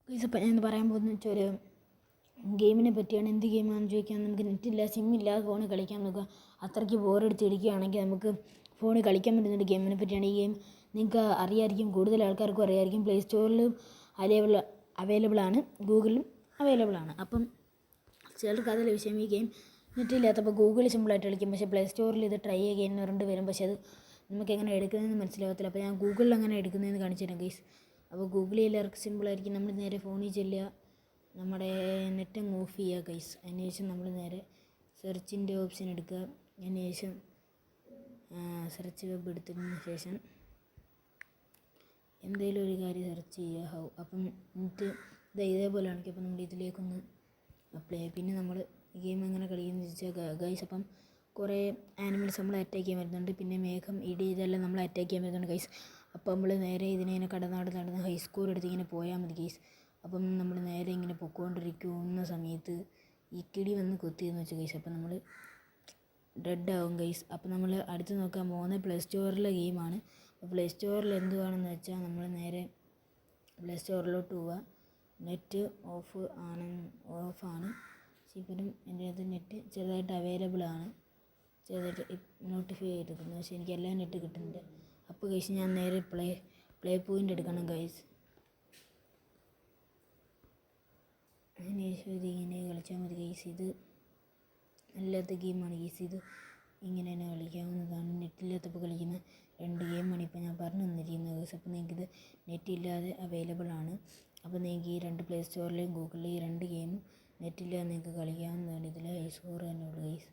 Guys അപ്പം ഞാൻ പറയാൻ പോകുന്നത് വെച്ചാൽ ഒരു ഗെയിമിനെ പറ്റിയാണ്. എന്ത് ഗെയിമാണെന്ന് ചോദിക്കാൻ, നമുക്ക് നെറ്റില്ല സിമ്മില്ലാതെ ഫോണിൽ കളിക്കാൻ നോക്കുക. അത്രയ്ക്ക് ബോറടിച്ചിരിക്കുകയാണെങ്കിൽ നമുക്ക് ഫോണിൽ കളിക്കാൻ പറ്റുന്നൊരു ഗെയിമിനെ പറ്റിയാണ്. ഈ ഗെയിം നിങ്ങൾക്ക് അറിയാമായിരിക്കും, കൂടുതൽ ആൾക്കാർക്കും അറിയാമായിരിക്കും. പ്ലേ സ്റ്റോറിലും അവൈലബിൾ ആണ്, ഗൂഗിളിലും അവൈലബിൾ ആണ്. അപ്പം ചിലർക്ക് അതല്ല വിഷയം, ഈ ഗെയിം നെറ്റില്ലാത്തപ്പോൾ ഗൂഗിളിൽ സിമ്പിളായിട്ട് കളിക്കും, പക്ഷേ പ്ലേ സ്റ്റോറിൽ ഇത് ട്രൈ ചെയ്യുക പറഞ്ഞിട്ട് വരും, പക്ഷേ അത് നമുക്ക് എങ്ങനെ എടുക്കുന്നതെന്ന് മനസ്സിലാകത്തില്ല. അപ്പോൾ ഞാൻ ഗൂഗിളിൽ അങ്ങനെ എടുക്കുന്നതെന്ന് കാണിച്ചു തരാം ഗൈസ്. അപ്പോൾ ഗൂഗിളിൽ എല്ലാവർക്കും സിമ്പിളായിരിക്കും. നമ്മൾ നേരെ ഫോണിൽ ചെല്ലുക, നമ്മുടെ നെറ്റ് അങ്ങ് ഓഫ് ചെയ്യുക ഗൈസ്. അതിന് ശേഷം നമ്മൾ നേരെ സെർച്ചിൻ്റെ ഓപ്ഷൻ എടുക്കുക. അതിന് ശേഷം സെർച്ച് വെബ് എടുത്തതിന് ശേഷം എന്തെങ്കിലും ഒരു കാര്യം സെർച്ച് ചെയ്യുക. അപ്പം എന്നിട്ട് ഇതേപോലെ കാണിക്കും. അപ്പം നമ്മൾ ഇതിലേക്കൊന്ന് അപ്ലൈ ചെയ്യുക. പിന്നെ നമ്മൾ ഗെയിം എങ്ങനെ കളിക്കുന്നത് വെച്ചാൽ ഗൈസ്, അപ്പം കുറേ ആനിമൽസ് നമ്മളെ അറ്റാക്ക് ചെയ്യാൻ വരുന്നുണ്ട്. പിന്നെ മേഘം, ഇടി, ഇതെല്ലാം നമ്മളെ അറ്റാക്ക് ചെയ്യാൻ വരുന്നുണ്ട് ഗൈസ്. അപ്പോൾ നമ്മൾ നേരെ ഇതിനെ നടന്ന് ഹൈ സ്കോർ എടുത്ത് ഇങ്ങനെ പോയാൽ മതി ഗൈസ്. അപ്പം നമ്മൾ നേരെ ഇങ്ങനെ പൊക്കോണ്ടിരിക്കുന്ന സമയത്ത് ഈ കിടി വന്ന് കൊത്തിയെന്ന് വെച്ചാൽ ഗൈസ്, അപ്പം നമ്മൾ ഡെഡ് ആവും ഗൈസ്. അപ്പം നമ്മൾ അടുത്ത് നോക്കാൻ പോകുന്നത് പ്ലേ സ്റ്റോറിലെ ഗെയിമാണ്. അപ്പോൾ പ്ലേ സ്റ്റോറിൽ എന്തുവാണെന്ന് വെച്ചാൽ നമ്മൾ നേരെ പ്ലേ സ്റ്റോറിലോട്ട് പോവുക. നെറ്റ് ഓഫാണ്. ഇപ്പോഴും എൻ്റെ അത് നെറ്റ് ചെറുതായിട്ട് അവൈലബിൾ ആണ്, ചെറുതായിട്ട് നോട്ടിഫൈ ചെയ്തിരിക്കുന്നു, പക്ഷേ എനിക്ക് എല്ലാ നെറ്റ് കിട്ടുന്നുണ്ട്. അപ്പോൾ ഗൈസ് ഞാൻ നേരെ പ്ലേ പോയിൻ്റ് എടുക്കണം ഗൈസ്. അതിന് ശേഷം ഇത് ഇങ്ങനെ കളിച്ചാൽ മതി ഗൈസ്. ഇത് അല്ലാത്ത ഗെയിമാണ് ഗൈസ്, ഇത് ഇങ്ങനെ തന്നെ കളിക്കാവുന്നതാണ്. നെറ്റില്ലാത്തപ്പോൾ കളിക്കുന്ന 2 ഗെയിമാണ് ഇപ്പോൾ ഞാൻ പറഞ്ഞു തന്നിരിക്കുന്നത് ഗൈസ്. അപ്പോൾ നിങ്ങൾക്കിത് നെറ്റില്ലാതെ അവൈലബിൾ ആണ്. അപ്പോൾ നിങ്ങൾക്ക് ഈ 2 പ്ലേ സ്റ്റോറിലെയും ഗൂഗിളിലെയും ഈ 2 ഗെയിമും നെറ്റില്ലാതെ നിങ്ങൾക്ക് കളിക്കാവുന്നതാണ്. ഇതിൽ ഹൈ സ്കോർ തന്നെ ഉള്ളൂ ഗൈസ്.